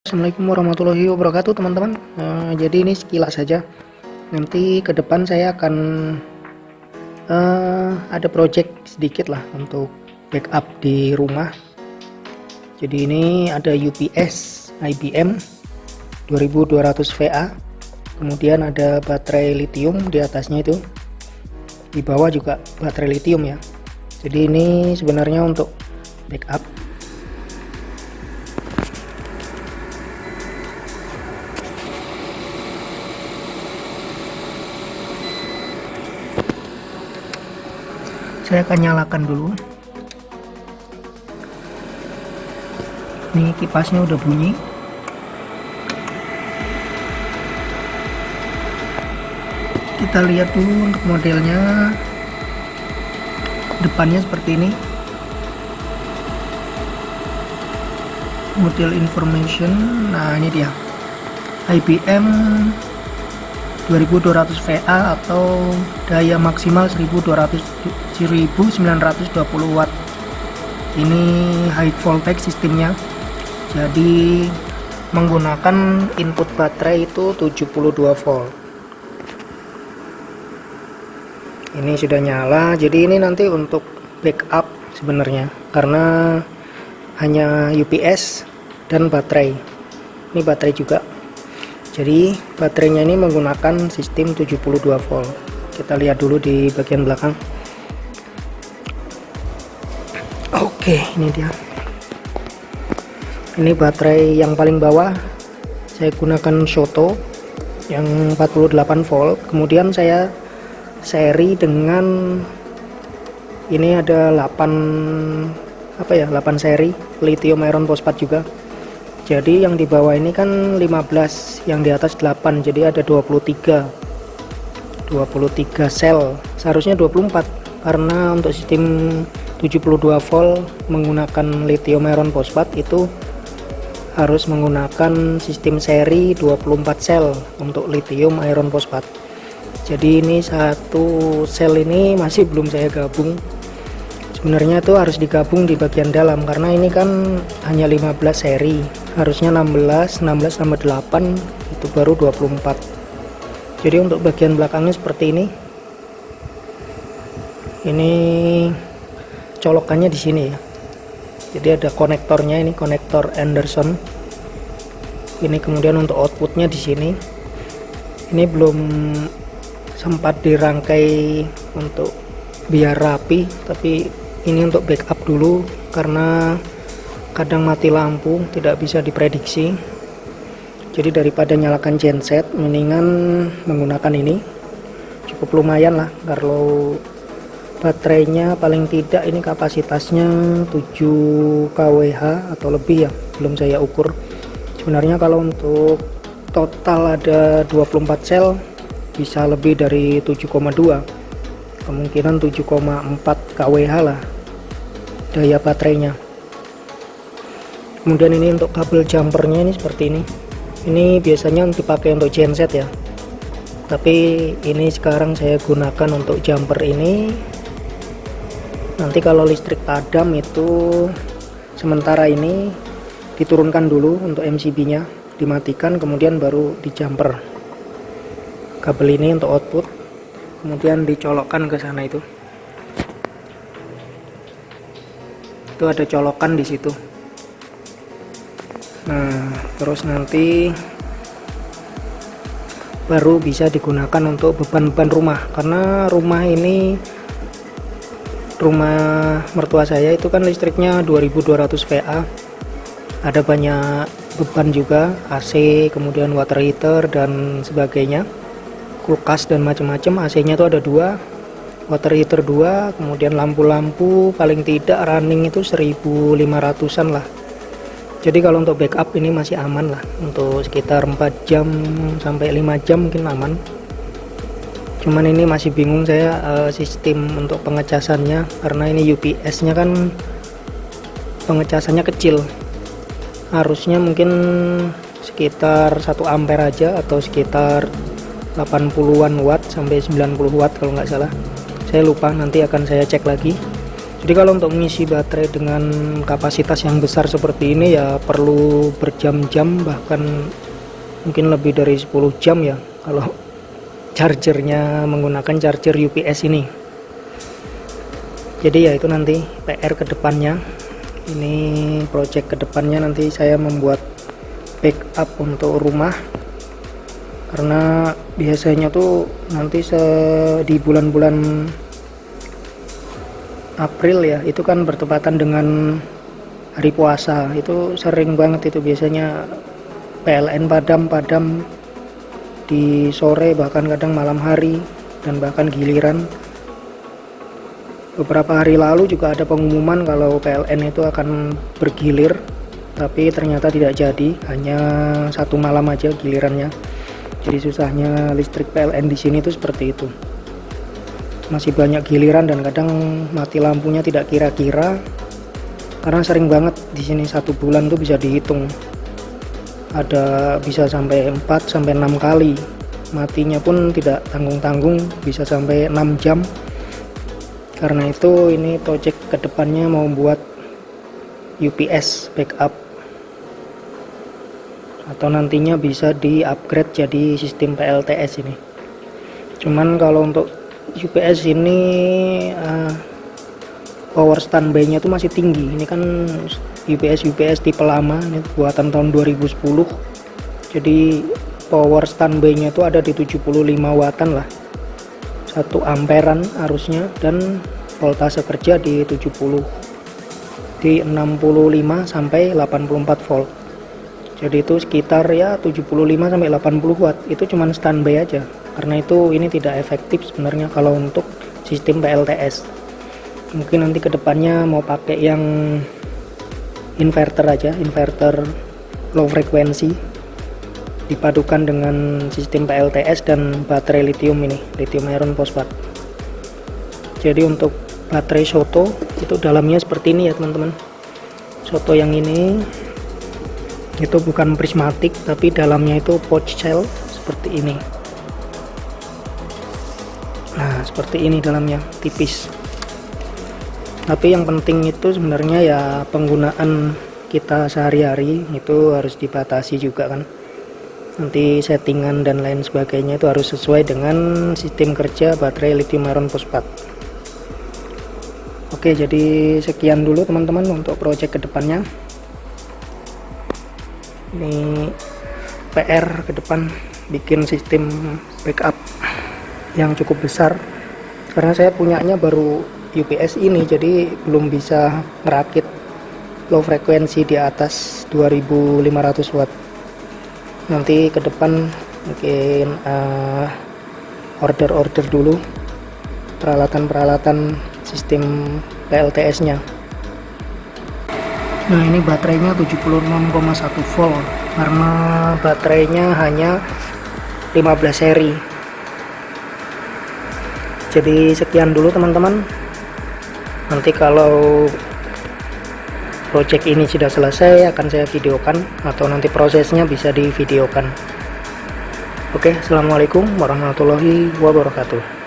Assalamualaikum warahmatullahi wabarakatuh teman-teman. Jadi ini sekilas saja. Nanti ke depan saya akan ada project sedikit lah untuk backup di rumah. Jadi ini ada UPS IBM 2200 VA, kemudian ada baterai lithium di atasnya itu, di bawah juga baterai lithium ya. Jadi ini sebenarnya untuk backup. Saya akan nyalakan dulu. Ini kipasnya udah bunyi. Kita lihat dulu untuk modelnya. Depannya seperti ini. Model information. Nah, ini dia. IBM 2200 VA atau daya maksimal 1920 watt. Ini high voltage sistemnya. Jadi menggunakan input baterai itu 72 volt. Ini sudah nyala. Jadi ini nanti untuk backup sebenarnya, karena hanya UPS dan baterai. Ini baterai juga. Jadi baterainya ini menggunakan sistem 72 volt. Kita lihat dulu di bagian belakang. Oke, ini dia. Ini baterai yang paling bawah. Saya gunakan Shoto yang 48 volt. Kemudian saya seri dengan ini ada 8 seri lithium iron phosphate juga. Jadi yang di bawah ini kan 15, yang di atas 8, jadi ada 23 sel, seharusnya 24 karena untuk sistem 72 volt menggunakan lithium iron phosphate itu harus menggunakan sistem seri 24 sel untuk lithium iron phosphate. Jadi ini satu sel ini masih belum saya gabung. Sebenarnya itu harus digabung di bagian dalam karena ini kan hanya 15 seri, harusnya 16 tambah 8 itu baru 24. Jadi untuk bagian belakangnya seperti ini. Ini colokannya di sini ya. Jadi ada konektornya, ini konektor Anderson. Ini kemudian untuk outputnya di sini. Ini belum sempat dirangkai untuk biar rapi, tapi ini untuk backup dulu karena kadang mati lampu, tidak bisa diprediksi. Jadi daripada nyalakan genset, mendingan menggunakan ini. Cukup lumayan lah kalau baterainya paling tidak ini kapasitasnya 7 kWh atau lebih ya, belum saya ukur. Sebenarnya kalau untuk total ada 24 sel bisa lebih dari 7,2, kemungkinan 7,4 kWh lah daya baterainya. Kemudian ini untuk kabel jumpernya ini seperti ini. Ini biasanya dipakai untuk genset ya, tapi ini sekarang saya gunakan untuk jumper ini. Nanti kalau listrik padam itu sementara ini diturunkan dulu untuk MCB nya, dimatikan, kemudian baru di jumper kabel ini untuk output, kemudian dicolokkan ke sana. Itu ada colokan di situ. Nah, terus nanti baru bisa digunakan untuk beban-beban rumah, karena rumah mertua saya itu kan listriknya 2200 VA, ada banyak beban juga, AC, kemudian water heater dan sebagainya, kulkas dan macam-macam. AC-nya itu ada 2, water heater 2, kemudian lampu-lampu paling tidak running itu 1500-an lah. Jadi kalau untuk backup ini masih aman lah, untuk sekitar 4 jam sampai 5 jam mungkin aman. Cuman ini masih bingung saya sistem untuk pengecasannya, karena ini UPS nya kan pengecasannya kecil, harusnya mungkin sekitar 1 ampere aja atau sekitar 80-an watt sampai 90 watt kalau nggak salah. Saya lupa, nanti akan saya cek lagi. Jadi kalau untuk mengisi baterai dengan kapasitas yang besar seperti ini ya perlu berjam-jam, bahkan mungkin lebih dari 10 jam ya kalau chargernya menggunakan charger UPS ini. Jadi ya itu nanti PR kedepannya, ini project kedepannya nanti saya membuat backup untuk rumah, karena biasanya tuh nanti di bulan-bulan April ya, itu kan bertepatan dengan hari puasa, itu sering banget itu biasanya PLN padam di sore, bahkan kadang malam hari, dan bahkan giliran. Beberapa hari lalu juga ada pengumuman kalau PLN itu akan bergilir, tapi ternyata tidak jadi, hanya satu malam aja gilirannya. Jadi susahnya listrik PLN di sini tuh seperti itu. Masih banyak giliran dan kadang mati lampunya tidak kira-kira, karena sering banget di sini satu bulan tuh bisa dihitung ada bisa sampai 4 sampai 6 kali matinya, pun tidak tanggung-tanggung, bisa sampai 6 jam. Karena itu ini project kedepannya mau buat UPS backup, atau nantinya bisa di upgrade jadi sistem PLTS ini. Cuman kalau untuk UPS ini power standby-nya tuh masih tinggi. Ini kan UPS tipe lama, ini buatan tahun 2010. Jadi power standby-nya tuh ada di 75 watan lah, 1 amperan arusnya, dan voltase kerja di 65 sampai 84 volt. Jadi itu sekitar ya 75 sampai 80 watt. Itu cuman standby aja. Karena itu ini tidak efektif sebenarnya kalau untuk sistem PLTS. Mungkin nanti kedepannya mau pakai yang inverter aja, inverter low frekuensi dipadukan dengan sistem PLTS dan baterai lithium ini, lithium iron phosphate. Jadi untuk baterai Soto itu dalamnya seperti ini ya teman-teman. Soto yang ini itu bukan prismatik, tapi dalamnya itu pouch cell seperti ini. Nah seperti ini dalamnya, tipis. Tapi yang penting itu sebenarnya ya penggunaan kita sehari-hari itu harus dibatasi juga kan. Nanti settingan dan lain sebagainya itu harus sesuai dengan sistem kerja baterai lithium iron phosphate. Oke, jadi sekian dulu teman-teman untuk project kedepannya. Ini PR ke depan bikin sistem backup yang cukup besar, karena saya punyanya baru UPS ini, jadi belum bisa ngerakit low frekuensi di atas 2500 watt. Nanti ke depan mungkin order dulu peralatan sistem PLTS nya. Nah ini baterainya 76,1 volt, karena baterainya hanya 15 seri. Jadi sekian dulu teman-teman. Nanti kalau project ini sudah selesai akan saya videokan, atau nanti prosesnya bisa divideokan. Oke, assalamualaikum warahmatullahi wabarakatuh.